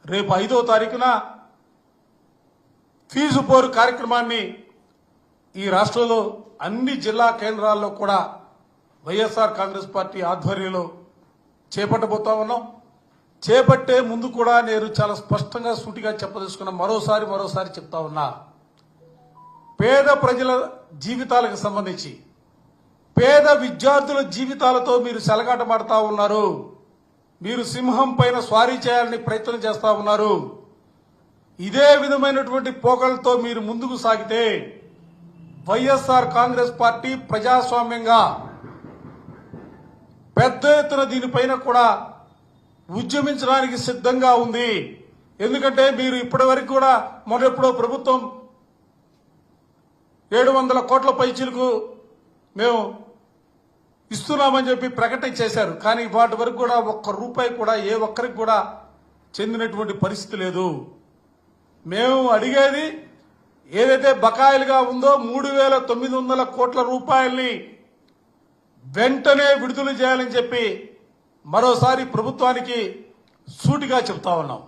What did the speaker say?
రేపు 5వ తారీఖున ఫీజు పోరు కార్యక్రమాన్ని ఈ రాష్ట్రంలో అన్ని జిల్లా కేంద్రాల్లో కూడా వైఎస్ఆర్ కాంగ్రెస్ పార్టీ ఆధ్వర్యంలో చేపట్టబోతా ఉన్నాం. చేపట్టే ముందు కూడా నేను చాలా స్పష్టంగా సూటిగా చెప్పదలుచుకున్నా, మరోసారి చెప్తా ఉన్నా, పేద ప్రజల జీవితాలకు సంబంధించి పేద విద్యార్థుల జీవితాలతో మీరు సెలగాటమాడుతా ఉన్నారు. మీరు సింహం పైన స్వారీ చేయాలని ప్రయత్నం చేస్తా ఉన్నారు. ఇదే విధమైనటువంటి పోకలతో మీరు ముందుకు సాగితే వైఎస్ఆర్ కాంగ్రెస్ పార్టీ ప్రజాస్వామ్యంగా పెద్ద ఎత్తున దీనిపైన కూడా ఉద్యమించడానికి సిద్ధంగా ఉంది. ఎందుకంటే మీరు ఇప్పటి వరకు కూడా మొన్నెప్పుడో ప్రభుత్వం 700 కోట్ల పైచీలకు మేము ఇస్తున్నామని చెప్పి ప్రకటన చేశారు. కానీ వాటి వరకు కూడా ఒక్క రూపాయి కూడా ఏ ఒక్కరికి కూడా చెందినటువంటి పరిస్థితి లేదు. మేము అడిగేది ఏదైతే బకాయిలుగా ఉందో 3,900 కోట్ల రూపాయల్ని వెంటనే విడుదల చేయాలని చెప్పి మరోసారి ప్రభుత్వానికి సూటిగా చెప్తా ఉన్నాం.